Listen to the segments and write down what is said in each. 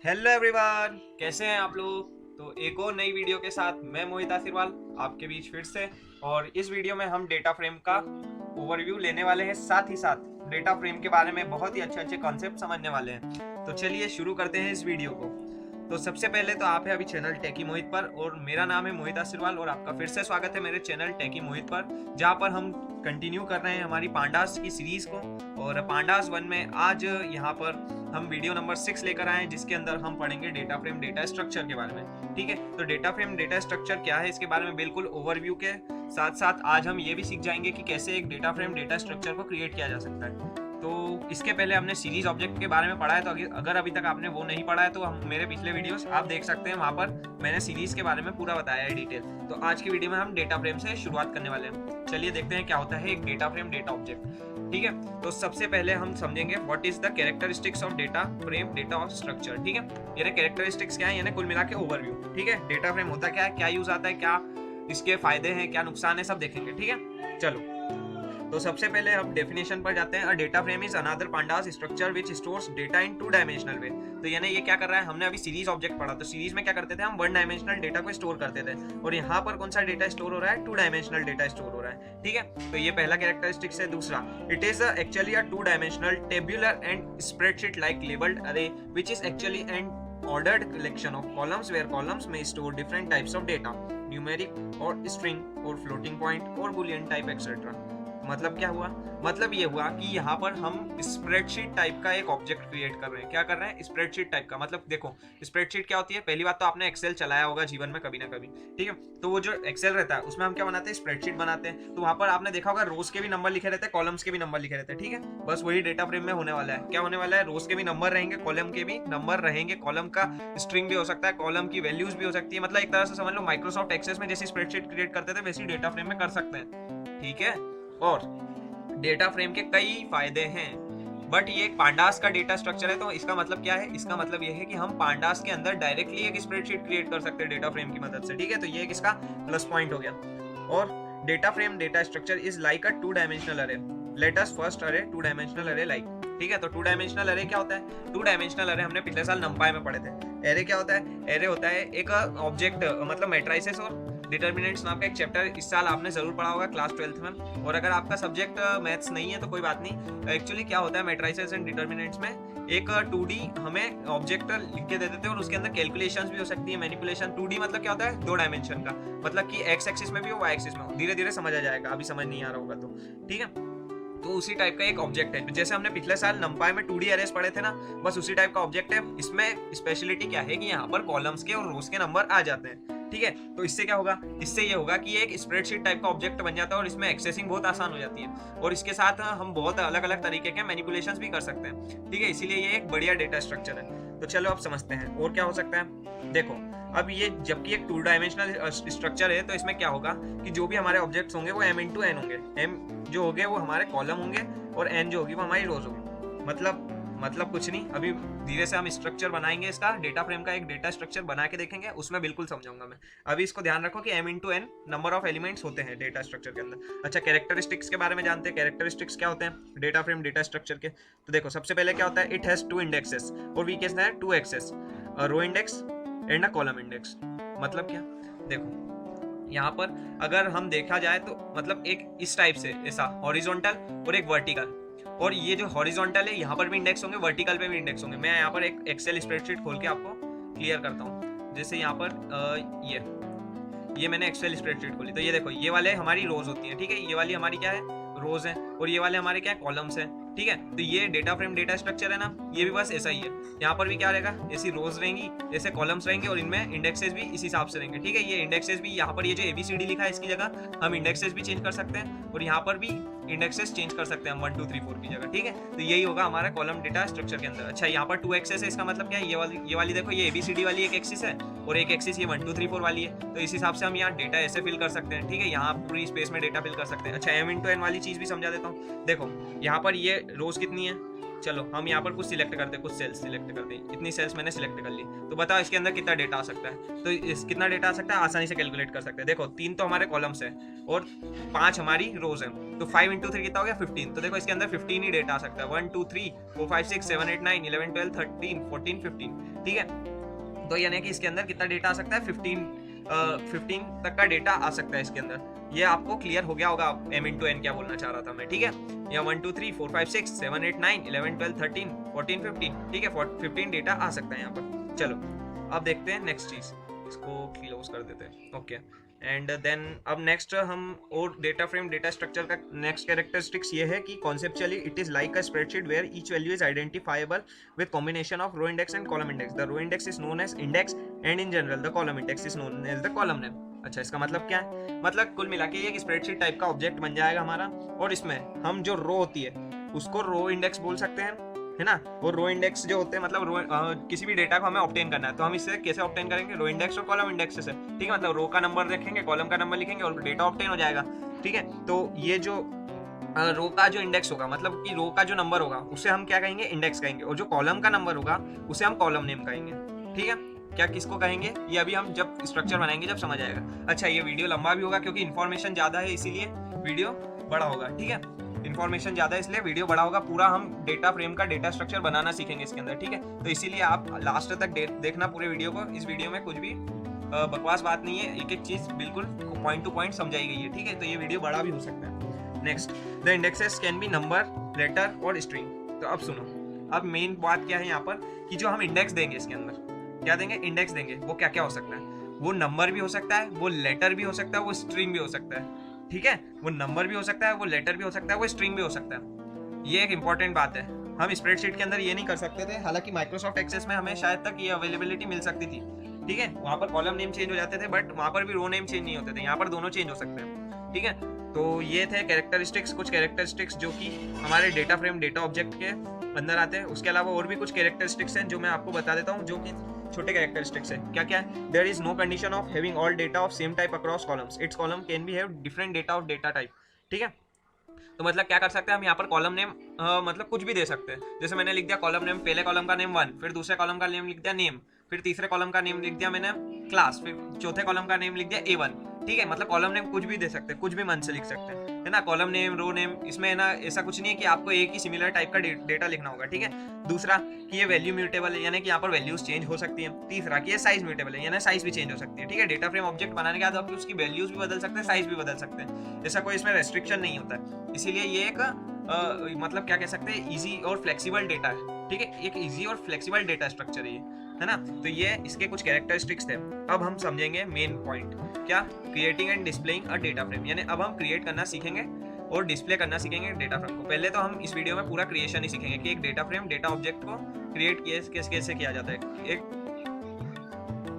Hello everyone, कैसे हैं आप लोग। तो एक और नई वीडियो के साथ मैं मोहित आशीर्वाल आपके बीच फिर से। और इस वीडियो में हम डेटा फ्रेम का ओवरव्यू लेने वाले हैं, साथ ही साथ डेटा फ्रेम के बारे में बहुत ही अच्छे अच्छे कॉन्सेप्ट समझने वाले हैं। तो चलिए शुरू करते हैं इस वीडियो को। तो सबसे पहले तो आप है अभी चैनल टेकी मोहित पर, और मेरा नाम है मोहित आशीर्वाल, और आपका फिर से स्वागत है मेरे चैनल टेकी मोहित पर, जहाँ पर हम कंटिन्यू कर रहे हैं हमारी पांडास की सीरीज को। और पांडास 1 में आज यहाँ पर हम वीडियो नंबर 6 लेकर आए हैं, जिसके अंदर हम पढ़ेंगे डेटा फ्रेम डेटा स्ट्रक्चर के बारे में। ठीक है, तो डेटा फ्रेम डेटा स्ट्रक्चर क्या है इसके बारे में बिल्कुल ओवरव्यू के साथ साथ आज हम ये भी सीख जाएंगे कि कैसे एक डेटा फ्रेम डेटा स्ट्रक्चर को क्रिएट किया जा सकता है। तो इसके पहले हमने सीरीज ऑब्जेक्ट के बारे में पढ़ा है, तो अगर अभी तक आपने वो नहीं पढ़ा है तो हम मेरे पिछले वीडियोस आप देख सकते हैं, वहाँ पर मैंने सीरीज के बारे में पूरा बताया है डिटेल। तो आज की वीडियो में हम डेटा फ्रेम से शुरुआत करने वाले हैं। चलिए देखते हैं क्या होता है एक डेटा फ्रेम डेटा ऑब्जेक्ट। ठीक है, तो सबसे पहले हम समझेंगे what is the characteristics of data frame data structure. ठीक है, यानी कैरेक्टरिस्टिक्स क्या है, यानी कुल मिला के ओवरव्यू। ठीक है, डेटा फ्रेम होता क्या है, क्या यूज आता है, क्या इसके फायदे हैं, क्या नुकसान है, सब देखेंगे। ठीक है, चलो तो सबसे पहले हम डेफिनेशन पर जाते हैं। A data frame is another pandas structure which stores data in 2 dimensional way. तो यानी ये क्या कर रहा है, हमने अभी सीरीज ऑब्जेक्ट पढ़ा, तो सीरीज में क्या करते थे हम 1 डायमेंशनल डेटा को स्टोर करते थे, और यहाँ पर कौन सा डेटा स्टोर हो रहा है, 2 डायमेंशनल डेटा स्टोर हो रहा है। ठीक है, तो ये पहला कैरेक्टरिस्टिक्स है। दूसरा, it is actually a 2 dimensional tabular and spreadsheet like labelled array which is actually an ordered collection of columns where columns may store different types of data, numeric or string or floating point or boolean type etc. मतलब क्या हुआ, मतलब ये हुआ कि यहाँ पर हम स्प्रेडशीट टाइप का एक ऑब्जेक्ट क्रिएट कर रहे हैं। क्या कर रहे हैं, स्प्रेडशीट टाइप का। मतलब देखो स्प्रेडशीट क्या होती है, पहली बात तो आपने एक्सेल चलाया होगा जीवन में कभी ना कभी। ठीक है, तो वो जो एक्सेल रहता है उसमें हम क्या बनाते हैं, स्प्रेडशीट बनाते हैं। तो वहाँ पर आपने देखा होगा रोज के भी नंबर लिखे रहते हैं, कॉलम्स के भी नंबर लिखे रहते हैं। ठीक है, बस वही डेटा फ्रेम में होने वाला है। क्या होने वाला है, रोज के भी नंबर रहेंगे, कॉलम के भी नंबर रहेंगे, कॉलम का स्ट्रिंग भी हो सकता है, कॉलम की वैल्यूज भी हो सकती है। मतलब एक तरह से समझ लो माइक्रोसॉफ्ट एक्सेस में जैसी स्प्रेडशीट क्रिएट करते थे वैसी डेटा फ्रेम में कर सकते हैं। ठीक है, और डेटा फ्रेम के कई फायदे हैं, बट ये एक पांडास का डेटा स्ट्रक्चर है। तो इसका मतलब क्या है, इसका मतलब ये है कि हम पांडास के अंदर डायरेक्टली एक स्प्रेडशीट क्रिएट कर सकते हैं डेटा फ्रेम की मदद से। ठीक है, तो ये एक इसका प्लस पॉइंट हो गया। और data frame data structure is like a 2 dimensional अरे। लेट अस फर्स्ट अरे 2 डायमेंशनल अरे लाइक। ठीक है, तो 2 डायमेंशनल अरे क्या होता है, 2 डायमेंशनल अरे हमने पिछले साल नंपाई में पढ़े थे। एरे क्या होता है, एरे होता है एक ऑब्जेक्ट, मतलब मैट्रिसेस और डिटर्मिनेंट्स नाम का एक चैप्टर इस साल आपने जरूर पढ़ा होगा क्लास 12th में। और अगर आपका सब्जेक्ट मैथ्स नहीं है तो कोई बात नहीं। एक्चुअली क्या होता है मैट्रिसेस एंड डिटर्मिनेंट्स में, एक 2D हमें ऑब्जेक्ट लिख के दे देते हैं और उसके अंदर कैलकुलेशंस भी हो सकती है, मैनिपुलेशन। 2D मतलब क्या होता है, 2 डायमेंशन का, मतलब कि एक्स एक्सिस में भी हो, वाई एक्सिस में हो। धीरे धीरे समझ आ जाएगा, अभी समझ नहीं आ रहा होगा तो। ठीक है, तो उसी टाइप का एक ऑब्जेक्ट है, जैसे हमने पिछले साल नंपाई में 2D अरेज पढ़े थे ना, बस उसी टाइप का ऑब्जेक्ट है। इसमें स्पेशलिटी क्या है कि यहाँ पर कॉलम्स के और रोज के नंबर आ जाते हैं। ठीक है, तो इससे क्या होगा, इससे ये होगा कि ये एक स्प्रेडशीट टाइप का ऑब्जेक्ट बन जाता है और इसमें एक्सेसिंग बहुत आसान हो जाती है, और इसके साथ हम बहुत अलग अलग तरीके के मैनिपुलेशंस भी कर सकते हैं। ठीक है, इसीलिए ये एक बढ़िया डेटा स्ट्रक्चर है। तो चलो अब समझते हैं और क्या हो सकता है। देखो अब ये जबकि एक 2 डायमेंशनल स्ट्रक्चर है, तो इसमें क्या होगा कि जो भी हमारे ऑब्जेक्ट्स होंगे वो m into n होंगे। m जो होंगे वो हमारे कॉलम होंगे और n जो होगी वो हमारी रोज होगी। मतलब कुछ नहीं, अभी धीरे से हम स्ट्रक्चर बनाएंगे इसका, डेटा फ्रेम का एक डेटा स्ट्रक्चर बना के देखेंगे, उसमें बिल्कुल समझाऊंगा मैं। अभी इसको ध्यान रखो कि m into n number of elements होते हैं डेटा स्ट्रक्चर के अंदर। अच्छा, कैरेक्टरिस्टिक्स के बारे में जानते हैं। कैरेक्टरिस्टिक्स क्या होते हैं डेटा फ्रेम डेटा स्ट्रक्चर के। तो देखो सबसे पहले क्या होता है, इट हैज 2 इंडेक्सेस और वी कैसे है 2 axes, row index and a column index. मतलब क्या, देखो यहाँ पर अगर हम देखा जाए तो मतलब एक इस टाइप से ऐसा हॉरिजॉन्टल और एक वर्टिकल, और ये जो हॉरिजॉन्टल है यहाँ पर भी इंडेक्स होंगे, वर्टिकल पे भी इंडेक्स होंगे। मैं यहाँ पर एक एक्सेल स्प्रेडशीट खोल के आपको क्लियर करता हूँ। जैसे यहाँ पर ये मैंने एक्सेल स्प्रेडशीट खोली, तो ये देखो ये वाले हमारी रोज होती है। ठीक है, ये वाली हमारी क्या है, रोज है, और ये वाले हमारे क्या है, कॉलम्स है। ठीक है, तो ये डेटा फ्रेम डेटा स्ट्रक्चर है ना, ये भी बस ऐसा ही है। यहाँ पर भी क्या रहेगा, ऐसी रोज रहेंगी, ऐसे कॉलम्स रहेंगे, और इनमें इंडेक्सेस भी इस हिसाब से रहेंगे। ठीक है, ये इंडेक्सेस भी यहाँ पर ये जो ABCD लिखा है इसकी जगह हम इंडेक्सेस भी चेंज कर सकते हैं, और यहाँ पर भी इंडेक्सेस चेंज कर सकते हैं हम 1 2 3 4 की जगह। ठीक है, तो यही होगा हमारा कॉलम डेटा स्ट्रक्चर के अंदर। अच्छा, यहाँ पर 2 एक्सेस है, इसका मतलब क्या है, ये वाली देखो ये ABCD वाली एक एक्सिस है और एक एक्सिस ये 1 2 3 4 वाली है। तो इस हिसाब से हम यहाँ डेटा ऐसे फिल कर सकते हैं। ठीक है, यहाँ पूरी स्पेस में डेटा फिल कर सकते हैं। अच्छा, m into n वाली चीज भी समझा देता हूँ। देखो यहाँ पर ये रोज कितनी है, चलो हम यहाँ पर कुछ सिलेक्ट करते हैं, कुछ सेल्स सिलेक्ट करते हैं, इतनी सेल्स मैंने सिलेक्ट कर ली। तो बताओ इसके अंदर कितना डेटा आ सकता है। तो इस कितना डेटा आ सकता है आसानी से कैलकुलेट कर सकते हैं। देखो 3 तो हमारे कॉलम्स है और 5 हमारी रोज है, तो 5 × 3 कितना हो गया 15। तो देखो इसके अंदर 15 ही डेटा आ सकता है, 1 2 3 4 5 6 7 8 9 11 12 13 14 15। ठीक है, तो यानी कि इसके अंदर कितना डेटा आ सकता है 15 तक का डेटा आ सकता है इसके अंदर। ये आपको क्लियर हो गया होगा m×n क्या बोलना चाह रहा था मैं। ठीक है, या 1 2 3 4 5 6 7 8 9 11 12 13 14 15। ठीक है, 15 डेटा आ सकता है यहाँ पर। चलो अब देखते हैं नेक्स्ट चीज, इसको क्लोज कर देते हैं। ओके, एंड देन अब नेक्स्ट हम और डेटा फ्रेम डेटा स्ट्रक्चर का नेक्स्ट कैरेक्टरिस्टिक्स ये है कि conceptually it is like a spreadsheet where each value is identifiable with combination of row index and column index. The row index is known as index and in general the column index is known as the column name. अच्छा, इसका मतलब क्या है? मतलब कुल मिला के ये एक स्प्रेडशीट टाइप का ऑब्जेक्ट बन जाएगा हमारा, और इसमें हम जो रो होती है उसको रो इंडेक्स बोल सकते हैं, है ना। और रो इंडेक्स जो होते हैं मतलब किसी भी डेटा को हमें ऑब्टेन करना है तो हम इससे कैसे ऑब्टेन करेंगे? रो इंडेक्स और कॉलम इंडेक्स से। ठीक है, मतलब रो का नंबर देखेंगे, कॉलम का नंबर लिखेंगे और डेटा ऑब्टेन हो जाएगा। ठीक है, तो ये जो रो का जो इंडेक्स होगा, मतलब कि रो का जो नंबर होगा उसे हम क्या कहेंगे? इंडेक्स कहेंगे, और जो कॉलम का नंबर होगा उसे हम कॉलम नेम कहेंगे। ठीक है, क्या किसको कहेंगे ये अभी हम जब स्ट्रक्चर बनाएंगे जब समझ आएगा। अच्छा, ये वीडियो लंबा भी होगा क्योंकि इन्फॉर्मेशन ज़्यादा है, इसीलिए वीडियो बड़ा होगा। ठीक है, इन्फॉर्मेशन ज़्यादा है इसलिए वीडियो बड़ा होगा। पूरा हम डेटा फ्रेम का डेटा स्ट्रक्चर बनाना सीखेंगे इसके अंदर। ठीक है, तो इसीलिए आप लास्ट तक देखना पूरे वीडियो को। इस वीडियो में कुछ भी बकवास बात नहीं है, एक एक चीज़ बिल्कुल पॉइंट टू पॉइंट समझाई गई है। ठीक है, तो ये वीडियो बड़ा भी हो सकता है। Next, the indexes can be number, letter और स्ट्रिंग। तो अब सुनो, अब मेन बात क्या है यहाँ पर कि जो हम इंडेक्स देंगे इसके अंदर क्या देंगे? इंडेक्स देंगे। वो क्या क्या हो सकता है? वो नंबर भी हो सकता है, वो लेटर भी हो सकता है, वो स्ट्रिंग भी हो सकता है। ठीक है, वो नंबर भी हो सकता है, वो लेटर भी हो सकता है, वो स्ट्रिंग भी हो सकता है। ये एक इंपॉर्टेंट बात है, हम स्प्रेडशीट के अंदर ये नहीं कर सकते थे। हालांकि माइक्रोसॉफ्ट एक्सेस में हमें शायद तक ये अवेलेबिलिटी मिल सकती थी। ठीक है, वहाँ पर कॉलम नेम चेंज हो जाते थे, बट वहाँ पर भी रो नेम चेंज नहीं होते थे। यहाँ पर दोनों चेंज हो सकते हैं। ठीक है, तो ये थे कैरेक्टरिस्टिक्स, कुछ कैरेक्टरिस्टिक्स जो कि हमारे डेटा फ्रेम डेटा ऑब्जेक्ट के अंदर आते हैं। उसके अलावा और भी कुछ कैरेक्टरिस्टिक्स हैं जो मैं आपको बता देता हूँ, जो कि छोटे कैरेक्टरिस्टिक्स है। क्या क्या है? There is no condition of having all data of same type across columns. Its column can be have different data of data type. ठीक है, तो मतलब क्या कर सकते हैं हम यहाँ पर कॉलम नेम मतलब कुछ भी दे सकते हैं। जैसे मैंने लिख दिया कॉलम नेम, पहले कॉलम का नेम 1, फिर दूसरे कॉलम का नेम लिख दिया नेम, फिर तीसरे कॉलम का नेम लिख दिया मैंने क्लास, फिर चौथे कॉलम का नेम लिख दिया A1। ठीक है, मतलब कॉलम नेम कुछ भी दे सकते हैं, कुछ भी मन से लिख सकते हैं, है ना। कॉलम नेम, रो नेम, इसमें है ना ऐसा कुछ नहीं है कि आपको एक ही सिमिलर टाइप का डेटा लिखना होगा। ठीक है, दूसरा कि ये वैल्यू म्यूटेबल है, यानी कि यहाँ पर वैल्यूज चेंज हो सकती हैं। तीसरा कि ये साइज म्यूटेबल है, यानी साइज भी चेंज हो सकती है। ठीक है, डेटा फ्रेम ऑब्जेक्ट बनाने के बाद आप उसकी वैल्यूज भी बदल सकते हैं, साइज भी बदल सकते हैं, ऐसा कोई इसमें रेस्ट्रिक्शन नहीं होता है। इसीलिए ये एक मतलब क्या कह सकते हैं, इजी और फ्लेक्सिबल डेटा है। ठीक है, एक इजी और फ्लेक्सिबल डेटा स्ट्रक्चर है ना। तो ये इसके कुछ कैरेक्टरिस्टिक्स थे। अब हम समझेंगे मेन पॉइंट, क्या? Creating and displaying a data frame, यानी अब हम क्रिएट करना सीखेंगे और डिस्प्ले करना सीखेंगे डेटा फ्रेम को। पहले तो हम इस वीडियो में पूरा क्रिएशन ही सीखेंगे कि एक डेटा फ्रेम डेटा ऑब्जेक्ट को क्रिएट कैसे किया जाता है,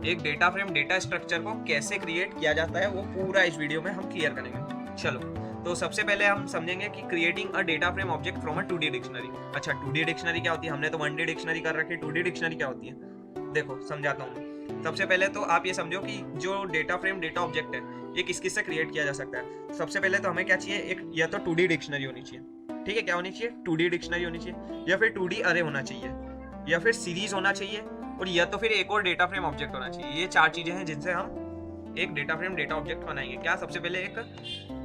एक डेटा फ्रेम डेटा स्ट्रक्चर को कैसे क्रिएट किया जाता है, वो पूरा इस वीडियो में हम क्लियर करेंगे। चलो, तो सबसे पहले हम समझेंगे कि creating a data frame object from a 2D dictionary. अच्छा, 2D डिक्शनरी क्या होती है? हमने तो 1D डिक्शनरी कर रखी है, 2D डिक्शनरी क्या होती है देखो समझाता हूँ। सबसे पहले तो आप ये समझो कि जो डेटा फ्रेम डेटा ऑब्जेक्ट है ये किस किस से क्रिएट किया जा सकता है। सबसे पहले तो हमें क्या चाहिए? एक या तो 2D डिक्शनरी होनी चाहिए। ठीक है, क्या होनी चाहिए? 2D डिक्शनरी होनी चाहिए, या फिर 2D अरे होना चाहिए, या फिर सीरीज होना चाहिए, और या तो फिर एक और डेटा फ्रेम ऑब्जेक्ट होना चाहिए। ये 4 चीजें हैं जिनसे हम एक डेटा फ्रेम डेटा ऑब्जेक्ट बनाएंगे। क्या? सबसे पहले एक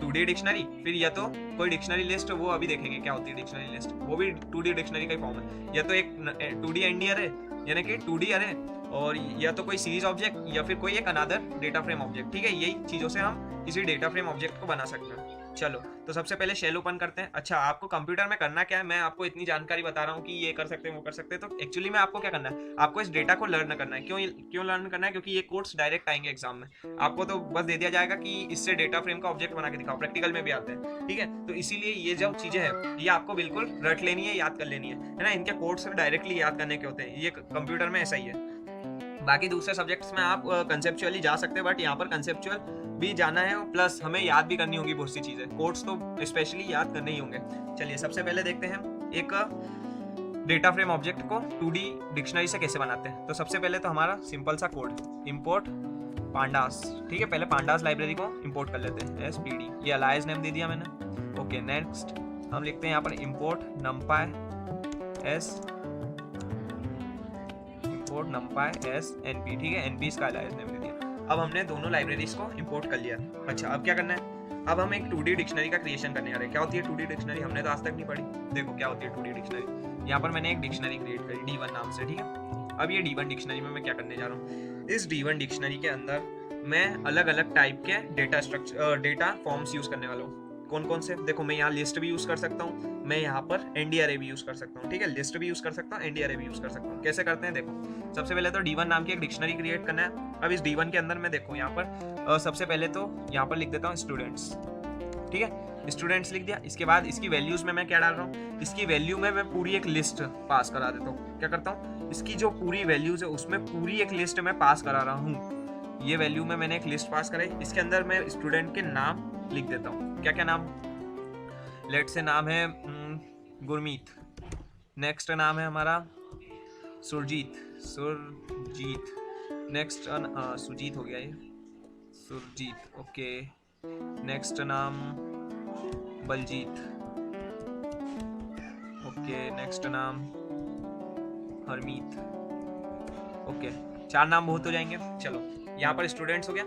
2D डिक्शनरी, फिर या तो कोई डिक्शनरी लिस्ट, वो अभी देखेंगे क्या होती है डिक्शनरी लिस्ट, वो भी 2D डिक्शनरी का फॉर्म है। या तो एक 2D ND अरे, यानी कि 2D अरे, और या तो कोई सीरीज ऑब्जेक्ट, या फिर कोई एक अनदर डेटा फ्रेम ऑब्जेक्ट। ठीक है, यही चीज़ों से हम किसी डेटा फ्रेम ऑब्जेक्ट को बना सकते हैं। चलो, तो सबसे पहले शेल ओपन करते हैं। अच्छा, आपको कंप्यूटर में करना क्या है? मैं आपको इतनी जानकारी बता रहा हूँ कि ये कर सकते हैं, वो कर सकते हैं, तो एक्चुअली में आपको क्या करना है? आपको इस डेटा को लर्न करना है। क्यों लर्न करना है? क्योंकि ये कोड्स डायरेक्ट आएंगे एग्जाम में। आपको तो बस दे दिया जाएगा कि इससे डेटा फ्रेम का ऑब्जेक्ट बना के दिखाओ, प्रैक्टिकल में भी आते हैं। ठीक है, तो इसीलिए ये जो चीज़ें हैं ये आपको बिल्कुल रट लेनी है, याद कर लेनी है ना। इनके कोड्स डायरेक्टली याद करने के होते हैं, ये कंप्यूटर में ऐसा ही है। बाकी दूसरे सब्जेक्ट्स में आप कंसेप्चुअली जा सकते हैं, बट यहाँ पर कंसेप्चुअल भी जाना है, प्लस हमें याद भी करनी होगी बहुत सी चीज़ें। कोड्स तो स्पेशली याद करने ही होंगे। चलिए, सबसे पहले देखते हैं एक डेटा फ्रेम ऑब्जेक्ट को 2D डिक्शनरी से कैसे बनाते हैं। तो सबसे पहले तो हमारा सिंपल सा कोड, इंपोर्ट पांडास। ठीक है, पहले पांडास लाइब्रेरी को इंपोर्ट कर लेते हैं, SPD, ये अलायस नेम दे दिया मैंने। ओके, नेक्स्ट हम लिखते हैं यहाँ पर import numpy S import numpy S np, ठीक है, np इसका लाइब्रेरी नेम दे दिया। अब हमने दोनों लाइब्रेरीज को इंपोर्ट कर लिया। अच्छा, अब क्या करना है, अब हम एक 2D डिक्शनरी का क्रिएशन करने जा रहे हैं। क्या होती है 2D डिक्शनरी, हमने तो आज तक नहीं पढ़ी। देखो क्या होती है 2D डिक्शनरी। यहाँ पर मैंने एक डिक्शनरी क्रिएट करी D1 नाम से, ठीक है। अब ये D1 डिक्शनरी में मैं क्या करने जा रहा हूँ, इस D1 डिक्शनरी के अंदर मैं अलग अलग टाइप के data structure, data forms use करने वाला हूँ। कौन कौन से, देखो मैं यहाँ लिस्ट भी यूज कर सकता हूँ, मैं यहाँ पर ND अरे भी यूज कर सकता हूँ, ठीक है, लिस्ट भी यूज कर सकता हूँ, ND अरे भी यूज कर सकता हूँ। कैसे करते हैं, देखो सबसे पहले तो D1 नाम की एक डिक्शनरी क्रिएट करना है। अब इस D1 के अंदर मैं देखो यहाँ पर सबसे पहले तो यहाँ पर लिख देता हूँ स्टूडेंट्स, ठीक है, स्टूडेंट्स लिख दिया। इसके बाद इसकी वैल्यूज में मैं क्या डाल रहा हूँ, इसकी वैल्यू में मैं पूरी एक लिस्ट पास करा देता हूँ। क्या करता हूँ, इसकी जो पूरी वैल्यूज है उसमें पूरी एक लिस्ट में पास करा रहा हूँ। ये वैल्यू में मैंने एक लिस्ट पास कराई, इसके अंदर मैं स्टूडेंट के नाम लिख देता हूँ। क्या क्या नाम, लेट से नाम है गुरमीत, नेक्स्ट नाम है हमारा सुरजीत, नेक्स्ट सुजीत हो गया ये, सुरजीत, ओके। नेक्स्ट नाम बलजीत, ओके। नेक्स्ट नाम हरमीत, ओके। 4 नाम बहुत हो जाएंगे। चलो यहाँ पर स्टूडेंट्स हो गया।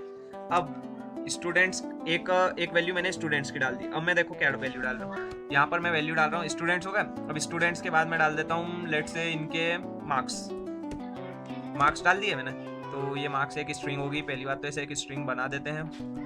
अब स्टूडेंट्स एक वैल्यू मैंने स्टूडेंट्स की डाल दी। अब मैं देखो क्या वैल्यू डाल रहा हूँ, यहाँ पर मैं वैल्यू डाल रहा हूँ स्टूडेंट्स हो गए। अब स्टूडेंट्स के बाद मैं डाल देता हूँ लेट से इनके मार्क्स डाल दिए मैंने, तो ये मार्क्स एक स्ट्रिंग होगी। पहली बात तो ऐसे एक स्ट्रिंग बना देते हैं,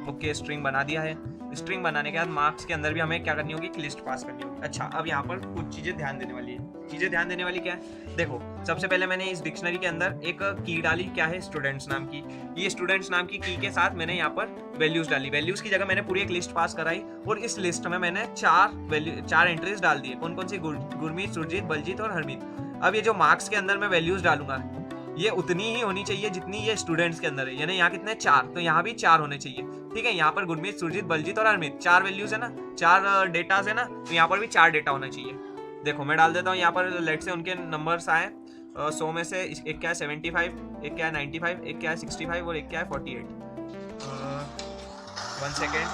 ओके, स्ट्रिंग बना दिया है। स्ट्रिंग बनाने के बाद मार्क्स के अंदर भी हमें क्या करनी होगी, एक लिस्ट पास करनी होगी। अच्छा, अब यहाँ पर कुछ चीज़ें ध्यान देने वाली है। चीज़ें ध्यान देने वाली क्या है, देखो सबसे पहले मैंने इस डिक्शनरी के अंदर एक की डाली, क्या है, स्टूडेंट्स नाम की। ये स्टूडेंट्स नाम की के साथ मैंने यहाँ पर वैल्यूज डाली। वैल्यूज की जगह मैंने पूरी एक लिस्ट पास कराई और इस लिस्ट में मैंने 4 एंट्रीज डाल दिए। कौन कौन सी, गुरमीत, सुरजीत, बलजीत और हरमीत। अब ये जो मार्क्स के अंदर मैं वैल्यूज डालूंगा ये उतनी ही होनी चाहिए जितनी ये स्टूडेंट्स के अंदर है, यानी यहाँ कितने 4, तो यहाँ भी 4 होने चाहिए, ठीक है। यहाँ पर गुरमीत, सुरजीत, बलजीत और हरमीत 4 वैल्यूज है ना, 4 डेटाज है ना, तो यहाँ पर भी 4 डेटा होना चाहिए। देखो मैं डाल देता हूँ यहाँ पर, लेट से उनके नंबर्स आए 100 में से एक क्या है 75, एक क्या है 95, एक क्या है 65 और एक क्या है 48। 1 सेकेंड,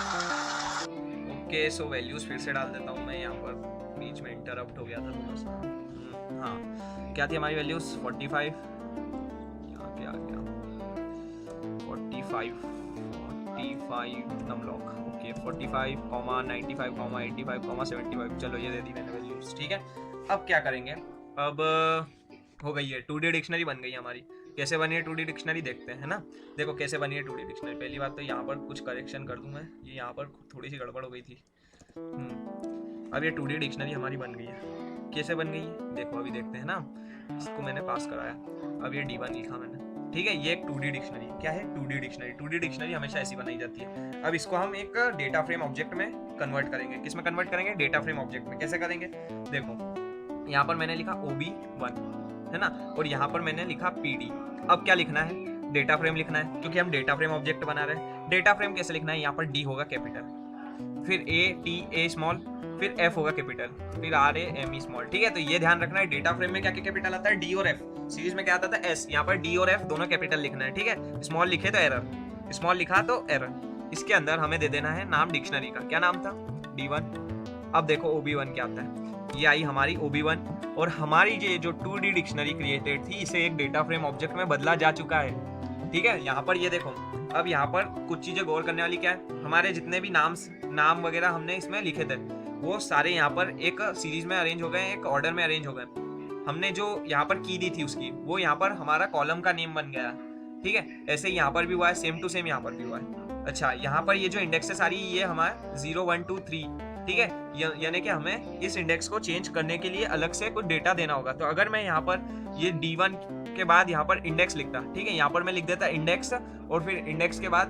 ओके। सो वैल्यूज फिर से डाल देता हूँ मैं, यहाँ पर बीच में इंटरप्ट हो गया था थोड़ा सा। हाँ, क्या थी हमारी वैल्यूज, 45, 45 नमलॉक, ओके, 45, 95, 85, 75। चलो ये दे दी मैंने वैल्यूज, ठीक है। अब क्या करेंगे, अब हो गई है 2D डिक्शनरी बन गई हमारी। कैसे बनी है 2D डिक्शनरी देखते हैं, है ना। देखो कैसे बनी है 2D डिक्शनरी। पहली बात तो यहाँ पर कुछ करेक्शन कर दूं मैं, ये यहाँ पर थोड़ी सी गड़बड़ हो गई थी। अब ये 2D डिक्शनरी हमारी बन गई है। कैसे बन गई है देखो, अभी देखते हैं ना। इसको मैंने पास कराया, अब ये D1 लिखा मैंने, ठीक है। ये एक 2D डिक्शनरी, क्या है 2D डिक्शनरी। 2D डिक्शनरी हमेशा ऐसी बनाई जाती है। अब इसको हम एक डेटा फ्रेम ऑब्जेक्ट में कन्वर्ट करेंगे। किस में कन्वर्ट करेंगे, डेटा फ्रेम ऑब्जेक्ट में। कैसे करेंगे, देखो यहाँ पर मैंने लिखा OB1, है ना, और यहाँ पर मैंने लिखा PD। अब क्या लिखना है, डेटा फ्रेम लिखना है, क्योंकि हम डेटा फ्रेम ऑब्जेक्ट बना रहे हैं। डेटा फ्रेम कैसे लिखना है, यहाँ पर D होगा कैपिटल, फिर A स्मॉल, फिर F होगा कैपिटल, फिर RAME स्मॉल, ठीक है। तो ये ध्यान रखना है, डेटा फ्रेम में क्या क्या कैपिटल आता है, D और F। सीरीज में क्या आता था, S, यहाँ पर D और F दोनों कैपिटल लिखना है, ठीक है। स्मॉल लिखे तो एरर, स्मॉल लिखा तो एरर। इसके अंदर हमें दे देना है नाम डिक्शनरी का। क्या नाम था, D1। अब देखो OB1 क्या आता है, ये आई हमारी OB1, और हमारी ये जो 2D डिक्शनरी क्रिएटेड थी इसे एक डेटा फ्रेम ऑब्जेक्ट में बदला जा चुका है, ठीक है। यहाँ पर ये देखो, अब यहाँ पर कुछ चीजें गौर करने वाली क्या है, हमारे जितने भी नाम वगैरह हमने इसमें लिखे थे वो सारे यहाँ पर एक सीरीज में अरेंज हो गए, एक ऑर्डर में अरेंज हो गए। हमने जो यहाँ पर की दी थी उसकी, वो यहाँ पर हमारा कॉलम का नेम बन गया, ठीक है। ऐसे यहाँ पर भी हुआ है, सेम टू सेम यहाँ पर भी हुआ है। अच्छा, यहाँ पर ये जो इंडेक्स है सारी, ये हमारा 0 1 2 3, ठीक है। यानी कि हमें इस इंडेक्स को चेंज करने के लिए अलग से कुछ डेटा देना होगा। तो अगर मैं यहाँ पर ये D1 के बाद यहाँ पर इंडेक्स लिखता, ठीक है, यहाँ पर मैं लिख देता इंडेक्स, और फिर इंडेक्स के बाद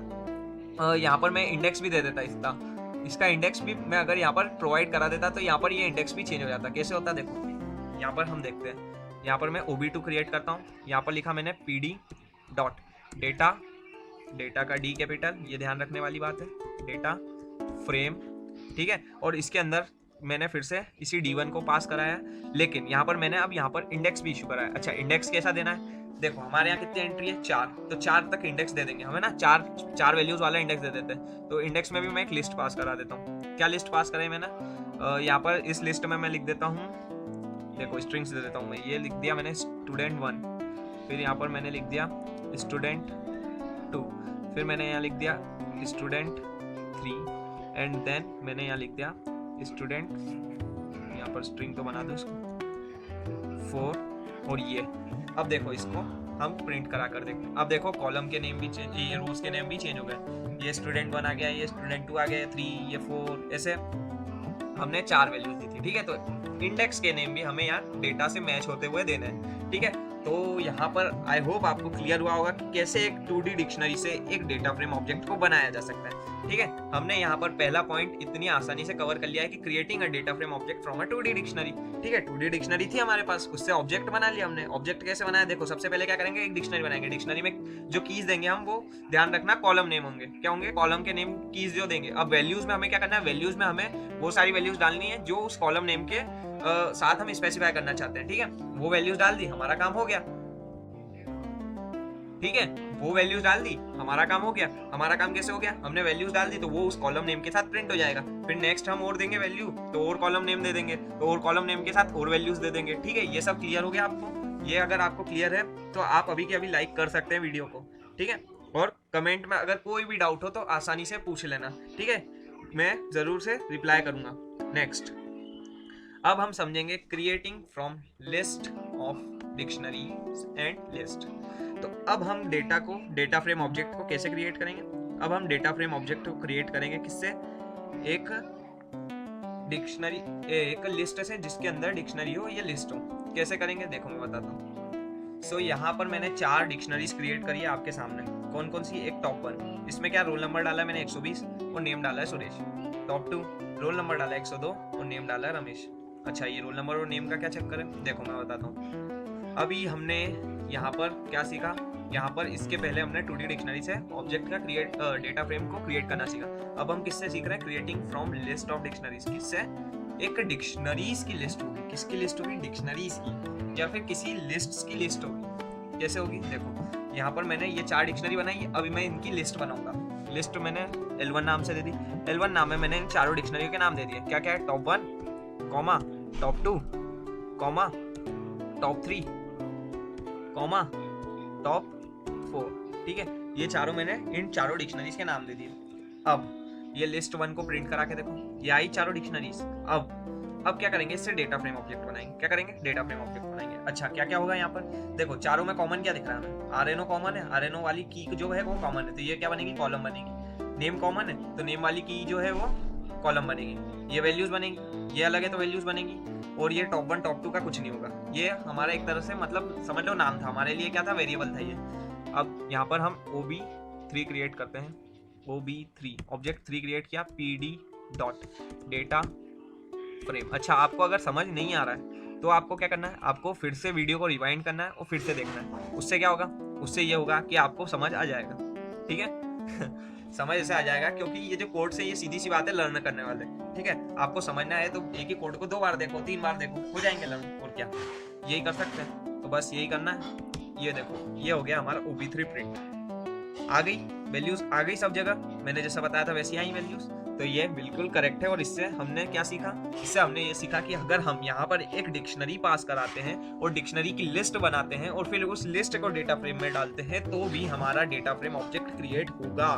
यहाँ पर मैं इंडेक्स भी दे देता इसका इंडेक्स भी मैं अगर यहाँ पर प्रोवाइड करा देता, तो यहाँ पर ये इंडेक्स भी चेंज हो जाता। कैसे होता देखो, यहाँ पर हम देखते हैं। यहाँ पर मैं OB2 क्रिएट करता हूँ, यहाँ पर लिखा मैंने PD डॉट डेटा, डेटा का D कैपिटल, ये ध्यान रखने वाली बात है, डेटा फ्रेम, ठीक है। और इसके अंदर मैंने फिर से इसी D1 को पास कराया, लेकिन यहाँ पर मैंने अब यहाँ पर इंडेक्स भी इशू कराया। अच्छा, इंडेक्स कैसा देना है, देखो हमारे यहाँ कितनी एंट्री है 4, तो 4 तक इंडेक्स दे देंगे हमें ना, 4 वैल्यूज वाला इंडेक्स दे देते हैं। तो इंडेक्स में भी मैं एक लिस्ट पास करा देता हूँ। क्या लिस्ट पास करें मैंने, यहाँ पर इस लिस्ट में मैं लिख देता हूँ, देखो स्ट्रिंग्स दे देता हूँ मैं। ये लिख दिया मैंने student1, फिर यहाँ पर मैंने लिख दिया student2, फिर मैंने यहाँ लिख दिया student3 एंड देन मैंने यहाँ लिख दिया student, यहाँ पर स्ट्रिंग तो बना दो इसको 4 और ये। अब देखो इसको हम प्रिंट करा कर देखते हैं। अब देखो कॉलम के नेम भी चेंज, ये रोज के नेम भी चेंज हो गए। ये student1 आ गया, ये student2 आ गया, 3, ये 4, ऐसे हमने 4 वैल्यूज दी थी। ठीक है, तो इंडेक्स के नेम भी हमें यहाँ डेटा से मैच होते हुए देने हैं। ठीक है, तो यहाँ पर आई होप आपको क्लियर हुआ होगा कि कैसे एक 2D डिक्शनरी से एक डेटा फ्रेम ऑब्जेक्ट को बनाया जा सकता है। ठीक है, हमने यहाँ पर पहला पॉइंट इतनी आसानी से कवर कर लिया है कि creating a data frame object from a 2D dictionary. ठीक है, 2D डिक्शनरी थी हमारे पास, उससे ऑब्जेक्ट बना लिया हमने। ऑब्जेक्ट कैसे बनाया, देखो सबसे पहले क्या करेंगे, एक डिक्शनरी बनाएंगे। डिक्शनरी में जो कीज देंगे हम, वो ध्यान रखना कॉलम नेम होंगे। क्या होंगे, कॉलम के नेम कीज जो देंगे। अब वैल्यूज में हमें क्या करना है, वैल्यूज में हमें वो सारी वैल्यूज डालनी है जो उस कॉलम नेम के साथ हम स्पेसिफाई करना चाहते हैं। ठीक है, वो वैल्यूज डाल दी, हमारा काम हो गया। ठीक है, वो वैल्यूज डाल दी, हमारा काम हो गया। हमारा काम कैसे हो गया, हमने वैल्यूज डाल दी तो वो उस कॉलम नेम के साथ प्रिंट हो जाएगा। फिर नेक्स्ट हम और देंगे वैल्यू, तो और कॉलम नेम दे देंगे, तो और कॉलम नेम के साथ और वैल्यूज दे देंगे। ठीक है, ये सब क्लियर हो गया आपको। ये अगर आपको क्लियर है तो आप अभी के अभी लाइक कर सकते हैं वीडियो को। ठीक है, और कमेंट में अगर कोई भी डाउट हो तो आसानी से पूछ लेना। ठीक है, मैं जरूर से रिप्लाई करूंगा। नेक्स्ट, अब हम समझेंगे creating from list of dictionary and list. तो अब हम डेटा फ्रेम ऑब्जेक्ट को कैसे क्रिएट करेंगे। अब हम डेटा फ्रेम ऑब्जेक्ट को क्रिएट करेंगे किससे, एक डिक्शनरी, एक लिस्ट से जिसके अंदर डिक्शनरी हो या लिस्ट हो। कैसे करेंगे देखो मैं बताता हूँ। सो यहाँ पर मैंने 4 डिक्शनरीज क्रिएट करी है आपके सामने। कौन कौन सी, एक टॉप 1, इसमें क्या रोल नंबर डाला है मैंने 120 और नेम डाला है सुरेश। टॉप 2, रोल नंबर डाला है 102 और नेम डाला है रमेश। अच्छा, ये रोल नंबर और नेम का क्या चक्कर है, देखो मैं बताता हूँ। अभी हमने यहाँ पर क्या सीखा, यहाँ पर इसके पहले हमने 2D डिक्शनरी से ऑब्जेक्ट का डेटा फ्रेम को क्रिएट करना सीखा। अब हम किससे सीख रहे हैं, creating from list of dictionaries. किससे, एक डिक्शनरीज की लिस्ट होगी। किसकी लिस्ट होगी, डिक्शनरीज की, या फिर किसी लिस्ट्स की लिस्ट होगी। कैसे होगी, देखो यहाँ पर मैंने ये 4 डिक्शनरी बनाई, अभी मैं इनकी लिस्ट बनाऊंगा। लिस्ट मैंने L1 नाम से दे दी। L1 नाम में मैंने इन चारों डिक्शनरियों के नाम दे दिए। क्या क्या है, top 1, comma top 2, comma top 3, comma top 4। ठीक है, ये चारों मैंने इन चारों डिक्शनरीज के नाम दे दिए। अब ये लिस्ट 1 को प्रिंट करा के देखो, ये आई चारों डिक्शनरीज। अब क्या करेंगे, इससे डेटा फ्रेम ऑब्जेक्ट बनाएंगे। क्या करेंगे, डेटा फ्रेम ऑब्जेक्ट बनाएंगे। अच्छा, क्या क्या होगा यहाँ पर, देखो चारों में कॉमन क्या दिख रहा है हमें, RNO कॉमन है, RNO वाली की जो है वो कॉमन है, तो ये क्या बनेगी, कॉलम बनेगी। नेम कॉमन है, तो नेम वाली की जो है वो कॉलम बनेगी। ये वैल्यूज बनेगी, ये अलग है तो वैल्यूज बनेगी। और ये टॉप 1 टॉप 2 का कुछ नहीं होगा, ये हमारा एक तरह से मतलब समझ लो नाम था हमारे लिए, क्या था, वेरिएबल था ये। अब यहाँ पर हम OB3 क्रिएट करते हैं। OB3 ऑब्जेक्ट 3 क्रिएट किया, PD डॉट डेटा फ्रेम। अच्छा, आपको अगर समझ नहीं आ रहा है तो आपको क्या करना है, आपको फिर से वीडियो को रिवाइंड करना है और फिर से देखना है। उससे क्या होगा, उससे ये होगा कि आपको समझ आ जाएगा। ठीक है समझ ऐसे आ जाएगा, क्योंकि ये जो कोड से ये सीधी सी बात है, लर्न करने वाले। ठीक है, आपको समझना है तो एक ही कोड को 2 बार देखो, 3 बार देखो, हो जाएंगे लर्न। और क्या, यही कर सकते हैं, तो बस यही करना है। ये देखो, ये हो गया हमारा OB3 प्रिंट। आ गई वैल्यूज, आ गई सब जगह, मैंने जैसा बताया था वैसे आई वैल्यूज। तो ये बिल्कुल करेक्ट है। और इससे हमने क्या सीखा, इससे हमने ये सीखा कि अगर हम यहाँ पर एक डिक्शनरी पास कराते हैं और डिक्शनरी की लिस्ट बनाते हैं और फिर उस लिस्ट को डेटा फ्रेम में डालते हैं तो भी हमारा डेटा फ्रेम ऑब्जेक्ट क्रिएट होगा।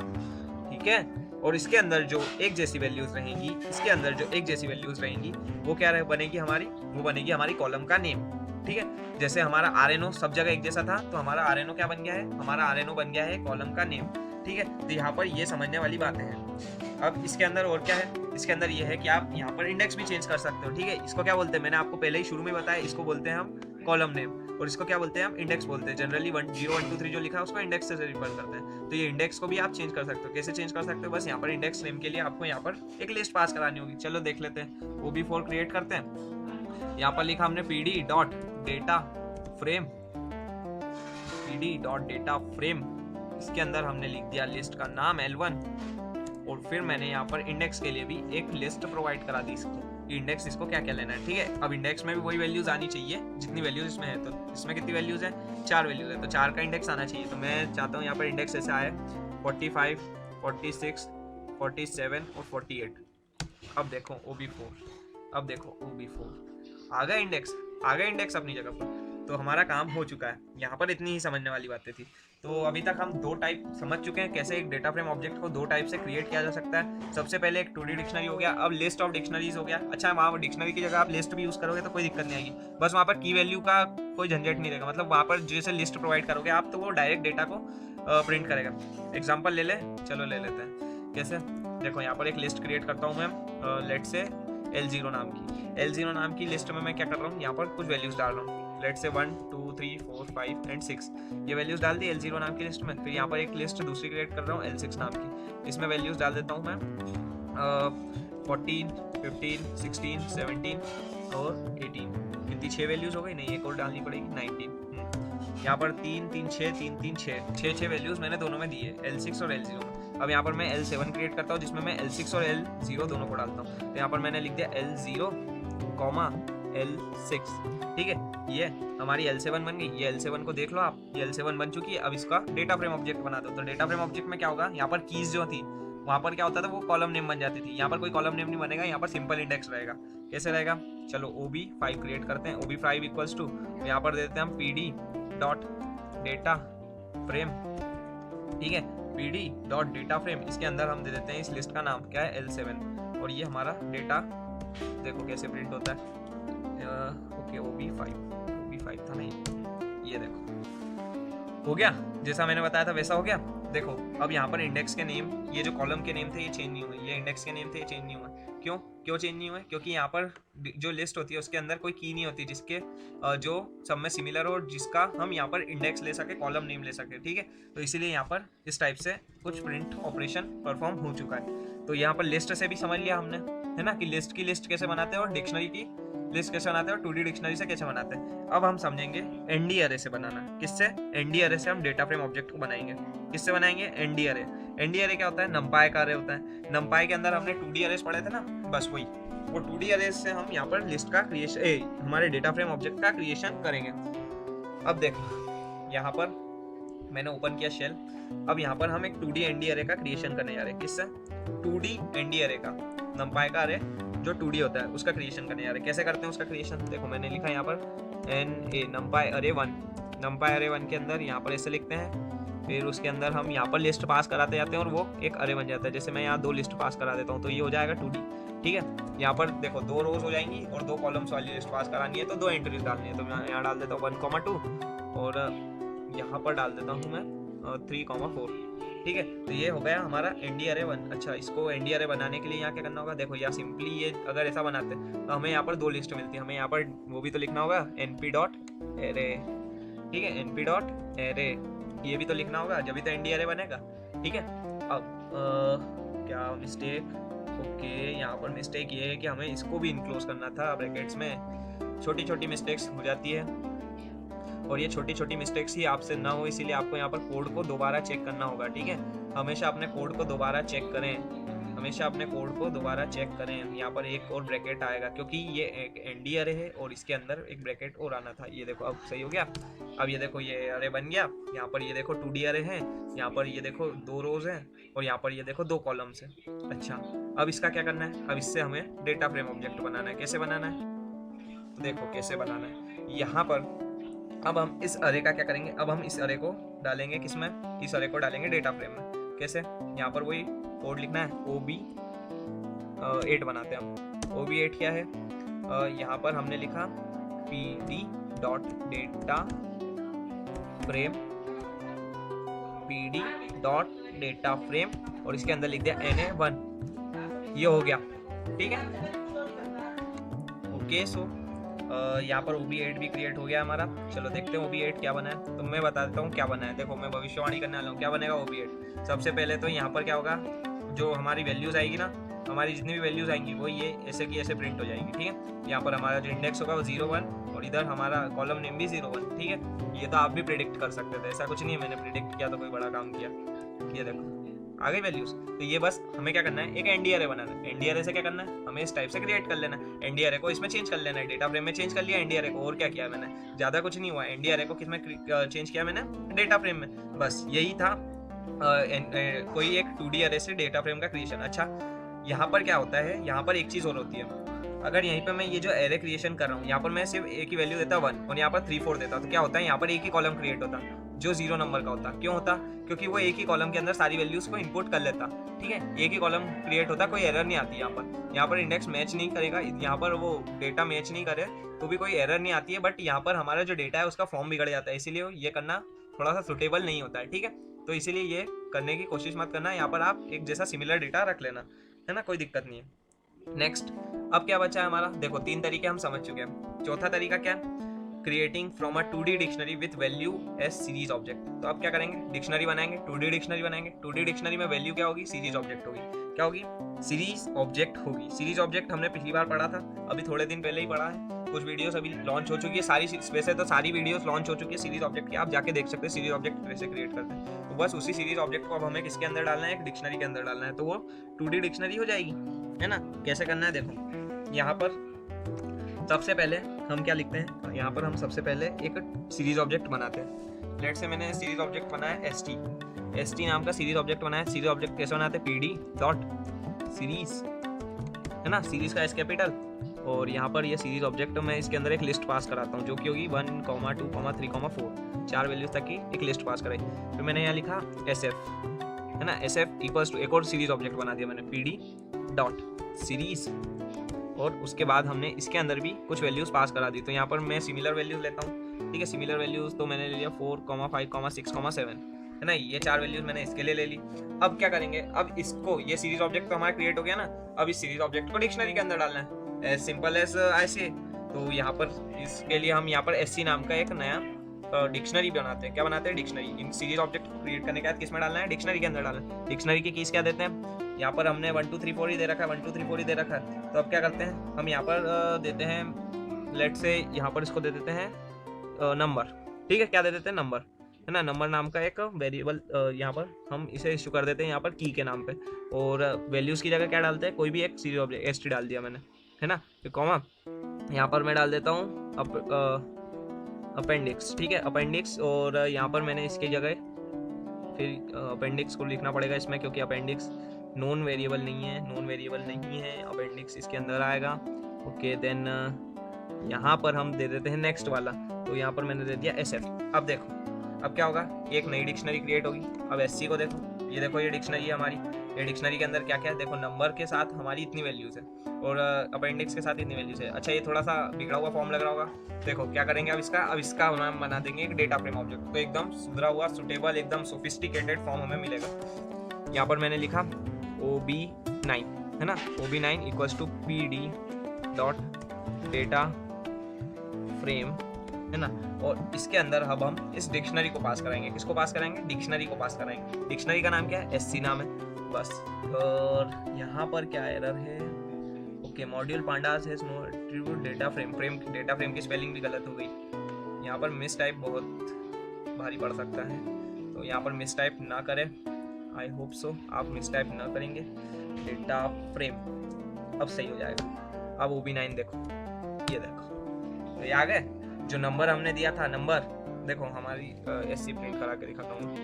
ठीक है, और इसके अंदर जो एक जैसी वैल्यूज रहेंगी, इसके अंदर जो एक जैसी वैल्यूज रहेंगी, वो क्या बनेगी हमारी, वो बनेगी हमारी कॉलम का नेम। ठीक है, जैसे हमारा RNO सब जगह एक जैसा था, तो हमारा RNO क्या बन गया है, हमारा RNO बन गया है कॉलम का नेम। ठीक है, तो यहाँ पर ये समझने वाली बातें हैं। अब इसके अंदर और क्या है, इसके अंदर ये है कि आप यहाँ पर इंडेक्स भी चेंज कर सकते हो। ठीक है, इसको क्या बोलते हैं, मैंने आपको पहले ही शुरू में बताया, इसको बोलते हैं हम कॉलम नेम, और इसको क्या बोलते हैं हम, इंडेक्स बोलते हैं। जनरली 1 0 1 2 3 जो लिखा है उसको इंडेक्स से रिफर करते हैं। तो ये इंडेक्स को भी आप चेंज कर सकते हो। कैसे चेंज कर सकते हो, बस यहाँ पर इंडेक्स नेम के लिए आपको यहाँ पर एक लिस्ट पास करानी होगी। चलो देख लेते हैं, OB4 क्रिएट करते हैं। यहाँ पर लिखा हमने PD dot data frame, PD dot data frame. इसके अंदर हमने लिख दिया लिस्ट का नाम L1, और फिर मैंने यहाँ पर इंडेक्स के लिए भी एक लिस्ट प्रोवाइड करा दी इसको, इंडेक्स इसको क्या क्या लेना है। ठीक है, अब इंडेक्स में भी वही वैल्यूज आनी चाहिए जितनी वैल्यूज इसमें है। तो इसमें कितनी वैल्यूज है, 4 वैल्यूज है, तो 4 का इंडेक्स आना चाहिए। तो मैं चाहता हूँ यहाँ पर इंडेक्स ऐसे आए 45, 46, 47 और 48। अब देखो OB4, अब देखो OB4 आ गया इंडेक्स। आ गए इंडेक्स अपनी जगह पर। तो हमारा काम हो चुका है, यहाँ पर इतनी ही समझने वाली बातें थी। तो अभी तक हम दो टाइप समझ चुके हैं कैसे एक डेटा फ्रेम ऑब्जेक्ट को दो टाइप से क्रिएट किया जा सकता है। सबसे पहले एक 2D डिक्शनरी हो गया, अब लिस्ट ऑफ डिक्शनरीज हो गया। अच्छा, वहाँ डिक्शनरी की जगह आप लिस्ट भी यूज करोगे तो कोई दिक्कत नहीं आएगी, बस वहाँ पर की वैल्यू का कोई झंझट नहीं रहेगा। मतलब वहाँ पर जैसे लिस्ट प्रोवाइड करोगे आप तो वो डायरेक्ट डेटा को प्रिंट करेगा। एग्जाम्पल ले ले, चलो ले लेते हैं। कैसे, देखो यहाँ पर एक लिस्ट क्रिएट करता हूँ मैं, लेट से L0 नाम की। L0 नाम की लिस्ट में मैं क्या कर रहा हूँ, यहाँ पर कुछ वैल्यूज डाल रहा हूँ। लेट से 1 2 3 4 5 एंड 6 ये वैल्यूज डाल दी L0 नाम की लिस्ट में। फिर यहाँ पर एक लिस्ट दूसरी क्रिएट कर रहा हूँ L6 नाम की, इसमें वैल्यूज डाल देता हूँ मैं 14 15 16 17 और 18। कितनी 6 वैल्यूज हो गई, नहीं एक और डालनी पड़ेगी 19। यहाँ पर 3 3 6 3 3 6 वैल्यूज मैंने दोनों में दी है, L6 और L0 में। अब यहाँ पर मैं L7 क्रिएट करता हूँ जिसमें मैं L6 और L0 दोनों को डालता हूँ। तो यहाँ पर मैंने लिख दिया L0, L6, ठीक है। ये हमारी L7 बन गई। ये L7 को देख लो आप, ये L7 बन चुकी है। अब इसका डेटा फ्रेम ऑब्जेक्ट बना दो। तो डेटा फ्रेम ऑब्जेक्ट में क्या होगा, यहाँ पर कीज जो थी वहाँ पर क्या होता था, वो कॉलम नेम बन जाती थी। यहाँ पर कोई कॉलम नेम नहीं बनेगा, यहाँ पर सिंपल इंडेक्स रहेगा। कैसे रहेगा, चलो OB5 क्रिएट करते हैं। OB5 इक्वल्स टू, यहाँ पर देते हैं हम PD डॉट डेटा फ्रेम, ठीक है, PD डॉट डेटा फ्रेम। इसके अंदर हम दे देते हैं इस लिस्ट का नाम क्या है, L7। और ये हमारा डेटा देखो कैसे प्रिंट होता है। ओके, OB5 था नहीं, ये देखो हो गया, जैसा मैंने बताया था वैसा हो गया। देखो अब यहाँ पर इंडेक्स के नेम, ये जो कॉलम के नेम थे ये चेंज नहीं हुए, ये इंडेक्स के नेम थे ये चेंज नहीं हुए। क्यों चेंज नहीं हुए, क्योंकि यहाँ पर जो लिस्ट होती है उसके अंदर कोई की नहीं होती जिसके जो सब में सिमिलर हो, जिसका हम यहाँ पर इंडेक्स ले सके, कॉलम नेम ले सके, ठीक है। तो इसीलिए यहाँ पर इस टाइप से कुछ प्रिंट ऑपरेशन परफॉर्म हो चुका है। तो यहाँ पर लिस्ट से भी समझ लिया हमने, है ना, कि लिस्ट की लिस्ट कैसे बनाते हैं और डिक्शनरी की लिस्ट कैसे बनाते हैं और 2D डिक्शनरी से कैसे बनाते हैं। अब हम समझेंगे ND अरे से बनाना। किससे, ND अरे से हम डेटा फ्रेम ऑब्जेक्ट को बनाएंगे। किससे बनाएंगे, ND अरे। ND अरे क्या होता है, नंपाई का अरे होता है। नंपाई के अंदर हमने 2D अरेस पढ़े थे ना, बस वही वो 2D अरेस से हम यहाँ पर लिस्ट का क्रिएशन, हमारे डेटा फ्रेम ऑब्जेक्ट का क्रिएशन करेंगे। अब देखो यहाँ पर मैंने ओपन किया शेल। अब यहाँ पर हम एक 2D ND अरे का क्रिएशन करने जा रहे हैं। किससे, 2D ND अरे का, नंपाई का अरे जो 2D होता है उसका क्रिएशन करने जा रहे हैं। कैसे करते हैं उसका क्रिएशन, देखो मैंने लिखा यहाँ पर NA नंपाई अरे 1। नंपाई अरे 1 के अंदर यहाँ पर ऐसे लिखते हैं, फिर उसके अंदर हम यहाँ पर लिस्ट पास कराते जाते हैं और वो एक अरे बन जाता है। जैसे मैं यहाँ 2 लिस्ट पास करा देता हूँ तो ये हो जाएगा 2D, ठीक है। यहाँ पर देखो 2 रोज हो जाएंगी और 2 कॉलम्स वाली लिस्ट पास करानी है तो 2 एंट्रीज डालनी है। तो मैं यहाँ डाल देता हूँ 1,2 और यहाँ पर डाल देता हूँ मैं 3,4, ठीक है। तो ये हो गया हमारा ND अरे 1। अच्छा, इसको ND अरे बनाने के लिए यहाँ क्या करना होगा, देखो या सिंपली ये अगर ऐसा बनाते हैं तो हमें यहाँ पर 2 लिस्ट मिलती है। हमें यहाँ पर वो भी तो लिखना होगा NP डॉट एरे, ठीक है, NP डॉट एरे, ये भी तो लिखना होगा जब भी तो ND अरे बनेगा, ठीक है। अब क्या मिस्टेक, ओके यहाँ पर मिस्टेक ये है कि हमें इसको भी इनक्लोज करना था ब्रैकेट्स में। छोटी छोटी मिस्टेक्स हो जाती है और ये छोटी छोटी मिस्टेक्स ही आपसे ना हो, इसीलिए आपको यहाँ पर कोड को दोबारा चेक करना होगा, ठीक है। हमेशा अपने कोड को दोबारा चेक करें, हमेशा अपने कोड को दोबारा चेक करें। यहाँ पर एक और ब्रैकेट आएगा क्योंकि ये एक ND अरे है और इसके अंदर एक ब्रैकेट और आना था। ये देखो अब सही हो गया। अब ये देखो ये अरे बन गया। यहाँ पर ये देखो 2D अरे है, यहाँ पर ये देखो 2 रोज हैं और यहाँ पर ये देखो 2 कॉलम्स हैं। अच्छा, अब इसका क्या करना है, अब इससे हमें डेटा फ्रेम ऑब्जेक्ट बनाना है। कैसे बनाना है, तो देखो कैसे बनाना है। यहाँ पर अब हम इस अरे का क्या करेंगे, अब हम इस अरे को डालेंगे किसमें, इस अरे को डालेंगे डेटा फ्रेम में। कैसे, यहाँ पर वही कोड लिखना है, OB8 बनाते हैं हम। OB8 क्या है, यहाँ पर हमने लिखा PD dot data frame, PD dot data frame और इसके अंदर लिख दिया NA1। ये हो गया, ठीक है। ओके, सो यहाँ पर OB8 भी क्रिएट हो गया हमारा। चलो देखते हैं OB8 क्या बना है। तो मैं बता देता हूँ क्या बना है। देखो मैं भविष्यवाणी करने वाला हूँ क्या बनेगा OB8। सबसे पहले तो यहाँ पर क्या होगा, जो हमारी वैल्यूज आएगी ना, हमारी जितनी भी वैल्यूज आएंगी वो ये ऐसे की ऐसे प्रिंट हो जाएगी, ठीक है। यहाँ पर हमारा जो इंडेक्स होगा वो 0,1 और इधर हमारा कॉलम नेम भी 0,1, ठीक है। ये तो आप भी प्रिडिक्ट कर सकते थे, ऐसा कुछ नहीं है मैंने प्रिडिक्ट किया तो कोई बड़ा काम किया। ये देखो आ गई वैल्यूज। तो ये बस हमें क्या करना है, एक ND अरे बनाना है। ND अरे से क्या करना है, हमें इस टाइप से क्रिएट कर लेना है। ND अरे को इसमें चेंज कर लेना है, डेटा फ्रेम में चेंज कर लिया ND अरे को। और क्या किया मैंने, ज़्यादा कुछ नहीं हुआ। ND अरे को किस में चेंज किया मैंने, डेटा फ्रेम में, बस यही था। कोई एक 2D अरे से डेटा फ्रेम का क्रिएशन। अच्छा, यहाँ पर क्या होता है, यहाँ पर एक चीज़ और होती है, अगर यहीं पे मैं ये जो एरे क्रिएशन कर रहा हूँ, यहाँ पर मैं सिर्फ ए की वैल्यू देता 1 और यहाँ पर 3 4 देता, तो क्या होता है, यहाँ पर एक ही कॉलम क्रिएट होता जो 0 नंबर का होता। क्यों होता? क्योंकि वो एक ही कॉलम के अंदर सारी वैल्यूज को इनपुट कर लेता। ठीक है, एक ही कॉलम क्रिएट होता, कोई एरर नहीं आती। यहाँ पर इंडेक्स मैच नहीं करेगा, यहाँ पर वो डेटा मैच नहीं करे तो भी कोई एरर नहीं आती है, बट यहाँ पर हमारा जो डेटा है उसका फॉर्म बिगड़ जाता है, इसीलिए ये करना थोड़ा सा सुटेबल नहीं होता है। ठीक है, तो इसीलिए ये करने की कोशिश मत करना। यहाँ पर आप एक जैसा सिमिलर डेटा रख लेना, है ना, कोई दिक्कत नहीं है। नेक्स्ट, अब क्या बचा है हमारा? देखो 3 तरीके हम समझ चुके हैं। चौथा तरीका क्या है? Creating from a 2D dictionary with value as series object. तो अब क्या करेंगे? डिक्शनरी बनाएंगे, 2D डिक्शनरी बनाएंगे। 2D डिक्शनरी में वैल्यू क्या होगी? सीरीज ऑब्जेक्ट होगी। क्या होगी? सीरीज ऑब्जेक्ट होगी। सीरीज ऑब्जेक्ट हमने पिछली बार पढ़ा था, अभी थोड़े दिन पहले ही पढ़ा है। कुछ वीडियोस अभी लॉन्च हो चुकी है, सारी वैसे तो सारी वीडियोस लॉन्च हो चुकी है सीरीज ऑब्जेक्ट की, आप जाके देख सकते हैं सीरीज ऑब्जेक्ट कैसे क्रिएट करते हैं। तो बस उसी सीरीज ऑब्जेक्ट को अब हमें किसके अंदर डालना है? एक डिक्शनरी के अंदर डालना है, तो वो 2D डिक्शनरी हो जाएगी, है ना। कैसे करना है? देखो यहाँ पर सबसे पहले हम क्या लिखते हैं? यहाँ पर हम सबसे पहले एक सीरीज ऑब्जेक्ट बनाते हैं। लेट से मैंने सीरीज ऑब्जेक्ट बनाया st नाम का सीरीज ऑब्जेक्ट बनाया। सीरीज ऑब्जेक्ट कैसे बनाते हैं? pd डॉट सीरीज, है ना, सीरीज का एस कैपिटल। और यहाँ पर ये सीरीज ऑब्जेक्ट मैं इसके अंदर एक लिस्ट पास कराता हूँ, जो कि होगी 1, 2, 3, 4 4 वैल्यूज तक की एक लिस्ट पास कराई। फिर मैंने यहाँ लिखा sf, है ना, sf इक्वल्स टू एक और सीरीज ऑब्जेक्ट बना दिया मैंने, pd डॉट सीरीज। और उसके बाद हमने इसके अंदर भी कुछ वैल्यूज पास करा दी। तो यहाँ पर मैं सिमिलर वैल्यूज लेता हूँ। ठीक है, सिमिलर वैल्यूज तो मैंने ले लिया 4, 5, 6, 7, है ना, ये 4 वैल्यूज मैंने इसके लिए ले ली। अब क्या करेंगे? अब इसको, ये सीरीज ऑब्जेक्ट तो हमारा क्रिएट हो गया ना, अब इस सीरीज ऑब्जेक्ट को डिक्शनरी के अंदर डालना है, एज सिंपल एज ऐसे। तो यहाँ पर इसके लिए हम यहाँ पर sc नाम का एक नया डिक्शनरी बनाते हैं। क्या बनाते हैं? Dictionary. In series object create करने के बाद किस में डालना है? डिक्शनरी के अंदर डालना है। डिक्शनरी की कीज क्या देते हैं? यहाँ पर हमने 1 2 3 4 ही दे रखा है, 1 2 3 4 ही दे रखा है। तो अब क्या करते हैं? हम यहाँ पर देते हैं, लेट से यहाँ पर इसको दे देते हैं नंबर। ठीक है, क्या दे देते हैं? नंबर, है ना। नंबर नाम का एक वेरिएबल यहाँ पर हम इसे इशू कर देते हैं, यहाँ पर की के नाम पे। और वैल्यूज़ की जगह क्या डालते हैं? कोई भी एक सीरीज ऑब्जेक्ट st डाल दिया मैंने, है ना। फिर कॉमा, यहाँ पर मैं डाल देता हूँ अपेंडिक्स। ठीक है, अपेंडिक्स। और यहाँ पर मैंने इसकी जगह फिर अपेंडिक्स को लिखना पड़ेगा इसमें, क्योंकि अपेंडिक्स नॉन वेरिएबल नहीं है, अपेंडिक्स इसके अंदर आएगा। ओके, देन यहाँ पर हम दे देते हैं नेक्स्ट वाला। तो यहाँ पर मैंने दे दिया sf। अब देखो, अब क्या होगा? एक नई डिक्शनरी क्रिएट होगी। अब sc को देखो, ये देखो, ये डिक्शनरी है हमारी। ये डिक्शनरी के अंदर क्या क्या है? देखो, नंबर के साथ हमारी इतनी वैल्यूज है और अपेंडिक्स के साथ इतनी वैल्यूज है। अच्छा, ये थोड़ा सा बिगड़ा हुआ फॉर्म लग रहा होगा। देखो क्या करेंगे अब इसका हम बना देंगे एक डेटा फ्रेम ऑब्जेक्ट। तो एकदम सुधरा हुआ, सुटेबल, एकदम सोफिस्टिकेटेड फॉर्म हमें मिलेगा। यहाँ पर मैंने लिखा OB9, है ना, OB9 equals to pd dot data frame, है ना। और इसके अंदर अब हम इस डिक्शनरी को पास कराएंगे। किसको पास कराएंगे? डिक्शनरी को पास कराएंगे। डिक्शनरी का नाम क्या है? sc नाम है, बस। और यहाँ पर क्या एरर है? Okay, module pandas has no attribute data frame. Data frame की स्पेलिंग भी गलत हो गई। यहाँ पर मिस टाइप बहुत भारी पड़ सकता है, तो यहाँ पर मिस टाइप ना करें। आई होप सो आप मिस टाइप ना करेंगे। डेटा फ्रेम अब सही हो जाएगा। अब OB9 देखो, ये देखो, तो ये आ गए। जो नंबर हमने दिया था, नंबर देखो, हमारी sc प्रिंट करा के दिखाता हूँ,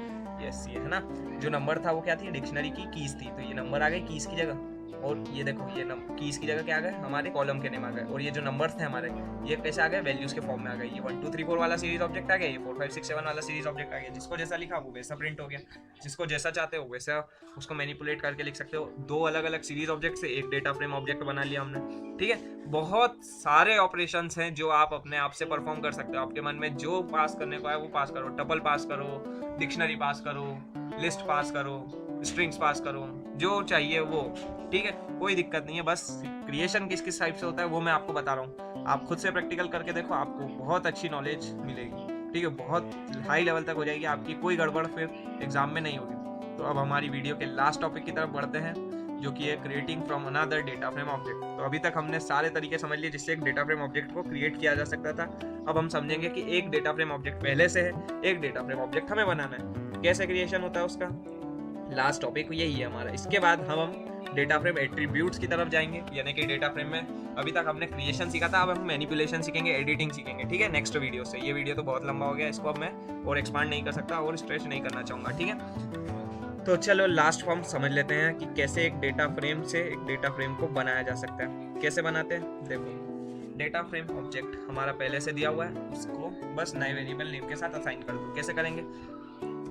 ये sc है ना। जो नंबर था वो क्या थी? डिक्शनरी की कीज थी, तो ये नंबर आ गए कीज की जगह। और ये देखो, ये कीज की जगह क्या आ गए? हमारे कॉलम के नेम आ गए। और ये जो नंबर्स थे हमारे, ये कैसे आ गए? वैल्यूज के फॉर्म में आ गए। ये 1 2 3 4 वाला सीरीज ऑब्जेक्ट आ गया, ये 4 5 6 7 वाला सीरीज ऑब्जेक्ट आ गया। जिसको जैसा लिखा वो वैसा प्रिंट हो गया। जिसको जैसा चाहते हो वैसा उसको मैनिपुलेट करके लिख सकते हो। 2 अलग अलग सीरीज ऑब्जेक्ट से एक डेटा फ्रेम ऑब्जेक्ट बना लिया हमने। ठीक है, बहुत सारे ऑपरेशंस हैं जो आप अपने आप से परफॉर्म कर सकते हो। आपके मन में जो पास करने को है वो पास करो। टपल पास करो, डिक्शनरी पास करो, लिस्ट पास करो, स्ट्रिंग्स पास करो, जो चाहिए वो। ठीक है, कोई दिक्कत नहीं है। बस क्रिएशन किस किस टाइप से होता है वो मैं आपको बता रहा हूँ। आप खुद से प्रैक्टिकल करके देखो, आपको बहुत अच्छी नॉलेज मिलेगी। ठीक है, बहुत हाई लेवल तक हो जाएगी आपकी, कोई गड़बड़ फिर एग्जाम में नहीं होगी। तो अब हमारी वीडियो के लास्ट टॉपिक की तरफ बढ़ते हैं, जो कि है creating from another data frame object. तो अभी तक हमने सारे तरीके समझ लिए जिससे एक डेटा फ्रेम ऑब्जेक्ट को क्रिएट किया जा सकता था। अब हम समझेंगे कि एक डेटा फ्रेम ऑब्जेक्ट पहले से है, एक डेटा फ्रेम ऑब्जेक्ट हमें बनाना है, कैसे क्रिएशन होता है उसका। लास्ट टॉपिक यही है हमारा। इसके बाद हम डेटा फ्रेम एट्रीब्यूट्स की तरफ जाएंगे, यानी कि डेटा फ्रेम में अभी तक हमने क्रिएशन सीखा था, अब हम मैनिपुलेशन सीखेंगे, एडिटिंग सीखेंगे। ठीक है, नेक्स्ट वीडियो से। ये वीडियो तो बहुत लंबा हो गया, इसको अब मैं और एक्सपांड नहीं कर सकता और स्ट्रेच नहीं करना चाहूँगा। ठीक है, तो चलो लास्ट फॉर्म समझ लेते हैं कि कैसे एक डेटा फ्रेम से एक डेटा फ्रेम को बनाया जा सकता है। कैसे बनाते हैं, देखो डेटा फ्रेम ऑब्जेक्ट हमारा पहले से दिया हुआ है, उसको बस नए वेरिएबल नेम के साथ असाइन कर दो। कैसे करेंगे,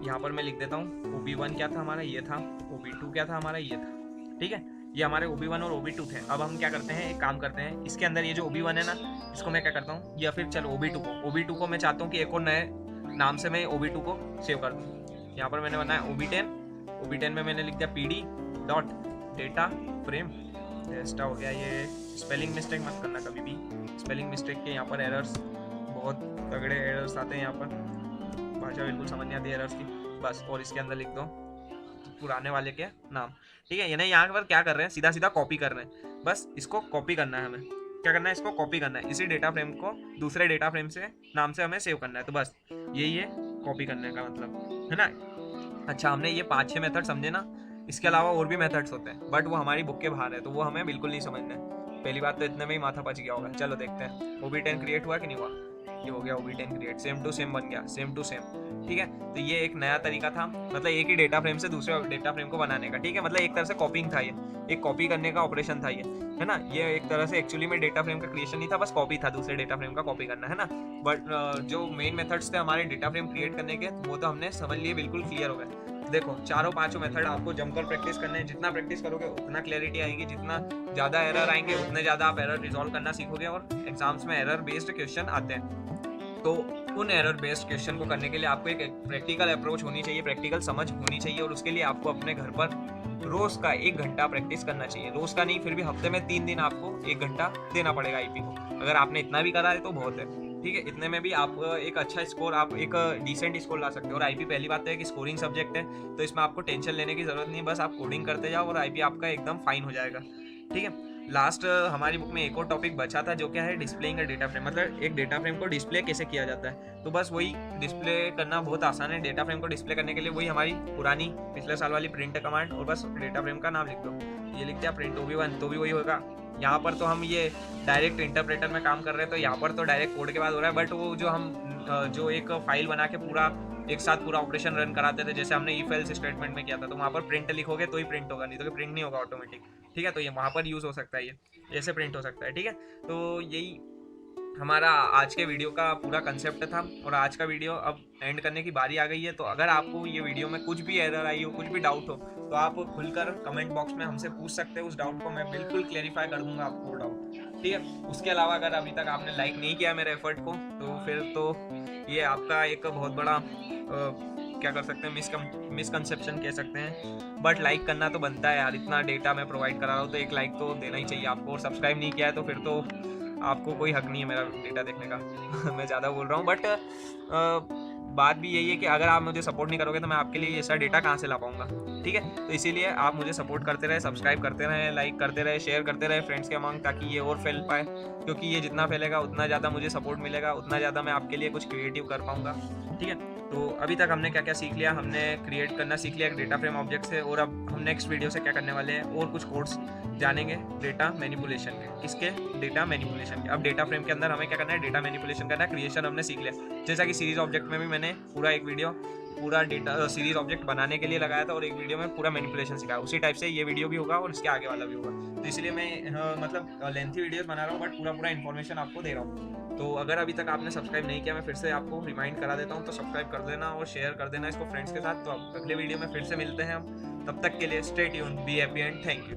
यहाँ पर मैं लिख देता हूँ OB1 क्या था हमारा, ये था। OB2 क्या था हमारा, ये था। ठीक है, ये हमारे OB1 और OB2 थे। अब हम क्या करते हैं, एक काम करते हैं, इसके अंदर ये जो OB1 है ना, इसको मैं क्या करता हूँ, या फिर चलो OB2 को मैं चाहता हूँ कि एक और नए नाम से मैं OB2 को सेव कर दूँ। यहाँ पर मैंने बनाया OB10 में मैंने लिख दिया PD dot data frame. Test हो गया। ये स्पेलिंग मिस्टेक मत करना कभी भी, स्पेलिंग मिस्टेक के यहाँ पर एरर्स, बहुत तगड़े एरर्स आते हैं यहाँ पर, भाषा बिल्कुल समझ नहीं आती एरर्स की, बस। और इसके अंदर लिख दो पुराने वाले के नाम। ठीक है, ये नहीं, यहाँ पर क्या कर रहे हैं, सीधा सीधा कॉपी कर रहे हैं, बस इसको कॉपी करना है हमें। क्या करना है, इसको कॉपी करना है, इसी डेटा फ्रेम को दूसरे डेटा फ्रेम से नाम से हमें सेव करना है। तो बस यही है कॉपी करने का मतलब, है ना। अच्छा, हमने ये 5-6 मेथड समझे ना, इसके अलावा और भी मेथड्स होते हैं, बट वो हमारी बुक के बाहर है, तो वो हमें बिल्कुल नहीं समझना है। पहली बात तो इतने में ही माथा पच गया होगा। चलो देखते हैं, OB10 क्रिएट हुआ कि नहीं हुआ, ये हो गया OB10 create, same to same बन गया, सेम टू सेम। ठीक है, तो ये एक नया तरीका था, मतलब एक ही डेटा फ्रेम से दूसरे डेटा फ्रेम को बनाने का। ठीक है, मतलब एक तरह से कॉपिंग था, ये एक कॉपी करने का ऑपरेशन था ये, है ना। ये एक तरह से एक्चुअली में डेटा फ्रेम का क्रिएशन नहीं था, बस कॉपी था, दूसरे डेटा फ्रेम का कॉपी करना, है ना। बट जो मेन मेथड्स थे हमारे डेटा फ्रेम क्रिएट करने के, वो तो हमने समझ लिए, बिल्कुल क्लियर हो गए। देखो 4-5 मेथड आपको जमकर प्रैक्टिस करने हैं, जितना प्रैक्टिस करोगे उतना क्लैरिटी आएगी, जितना ज़्यादा एरर आएंगे उतने ज़्यादा आप एरर रिजॉल्व करना सीखोगे। और एग्जाम्स में एरर बेस्ड क्वेश्चन आते हैं, तो उन एरर बेस्ड क्वेश्चन को करने के लिए आपको एक प्रैक्टिकल अप्रोच होनी चाहिए, प्रैक्टिकल समझ होनी चाहिए, और उसके लिए आपको अपने घर पर रोज़ का 1 घंटा प्रैक्टिस करना चाहिए। रोज़ का नहीं, फिर भी हफ्ते में 3 दिन आपको 1 घंटा देना पड़ेगा IP को। अगर आपने इतना भी करा है तो बहुत है। ठीक है, इतने में भी आप एक अच्छा स्कोर, आप एक डिसेंट स्कोर ला सकते हो। और IP पहली बात तो है कि स्कोरिंग सब्जेक्ट है, तो इसमें आपको टेंशन लेने की जरूरत नहीं, बस आप कोडिंग करते जाओ और IP आपका एकदम फाइन हो जाएगा। ठीक है, लास्ट हमारी बुक में एक और टॉपिक बचा था, जो क्या है, डिस्प्लेइंग अ डेटा फ्रेम, मतलब एक डेटा फ्रेम को डिस्प्ले कैसे किया जाता है। तो बस वही डिस्प्ले करना बहुत आसान है। डेटा फ्रेम को डिस्प्ले करने के लिए वही हमारी पुरानी पिछले साल वाली प्रिंट कमांड, और बस डेटा फ्रेम का नाम लिख दो, ये लिख दिया प्रिंट OB1, तो भी वही होगा। यहाँ पर तो हम ये डायरेक्ट इंटरप्रेटर में काम कर रहे हैं, तो यहाँ पर तो डायरेक्ट कोड के बाद हो रहा है, बट वो जो हम जो एक फाइल बना के पूरा एक साथ पूरा ऑपरेशन रन कराते थे, जैसे हमने इफ एल्स स्टेटमेंट में किया था, तो वहाँ पर प्रिंट लिखोगे तो ही प्रिंट होगा, नहीं तो प्रिंट नहीं होगा ऑटोमेटिक। ठीक है, तो ये वहाँ पर यूज़ हो सकता है, ये ऐसे प्रिंट हो सकता है। ठीक है, तो यही हमारा आज के वीडियो का पूरा कंसेप्ट था, और आज का वीडियो अब एंड करने की बारी आ गई है। तो अगर आपको ये वीडियो में कुछ भी एरर आई हो, कुछ भी डाउट हो, तो आप खुलकर कमेंट बॉक्स में हमसे पूछ सकते हो। उस डाउट को मैं बिल्कुल क्लेरिफाई कर दूंगा आपको वो डाउट। ठीक है, उसके अलावा अगर अभी तक आपने लाइक नहीं किया मेरे एफर्ट को, तो फिर तो ये आपका एक बहुत बड़ा क्या कर सकते हैं, मिसकंसेप्शन कह सकते हैं। बट लाइक करना तो बनता है यार, इतना डेटा मैं प्रोवाइड करा रहा हूँ, तो एक लाइक तो देना ही चाहिए आपको। और सब्सक्राइब नहीं किया है तो फिर तो आपको कोई हक नहीं है मेरा डेटा देखने का। मैं ज़्यादा बोल रहा हूँ, बट बात भी यही है कि अगर आप मुझे सपोर्ट नहीं करोगे तो मैं आपके लिए ऐसा डेटा कहाँ से ला पाऊंगा। ठीक है, तो इसीलिए आप मुझे सपोर्ट करते रहे, सब्सक्राइब करते रहे, लाइक करते रहे, शेयर करते रहे फ्रेंड्स के अमाउंट, ताकि ये और फैल पाए। क्योंकि ये जितना फैलेगा उतना ज़्यादा मुझे सपोर्ट मिलेगा, उतना ज़्यादा मैं आपके लिए कुछ क्रिएटिव कर पाऊँगा। ठीक है, तो अभी तक हमने क्या क्या सीख लिया, हमने क्रिएट करना सीख लिया एक डेटा फ्रेम ऑब्जेक्ट से। और अब हम नेक्स्ट वीडियो से क्या करने वाले हैं, और कुछ कोड्स जानेंगे डेटा मैनिपुलेशन के। किसके, डेटा मैनिपुलेशन के। अब डेटा फ्रेम के अंदर हमें क्या करना है, डेटा मैनिपुलेशन करना है। क्रिएशन हमने सीख लिया, जैसा कि सीरीज ऑब्जेक्ट में भी मैंने पूरा एक वीडियो पूरा डेटा सीरीज ऑब्जेक्ट बनाने के लिए लगाया था, और एक वीडियो में पूरा मैनिपुलेशन सिखाया। उसी टाइप से ये वीडियो भी होगा और इसके आगे वाला भी होगा। तो इसलिए मैं मतलब लेंथी वीडियोस बना रहा हूँ, बट पूरा इन्फॉर्मेशन आपको दे रहा हूँ। तो अगर अभी तक आपने सब्सक्राइब नहीं किया, मैं फिर से आपको रिमाइंड करा देता हूँ, तो सब्सक्राइब कर देना और शेयर कर देना इसको फ्रेंड्स के साथ। तो अगले वीडियो में फिर से मिलते हैं हम, तब तक के लिए stay tuned, be happy and thank you.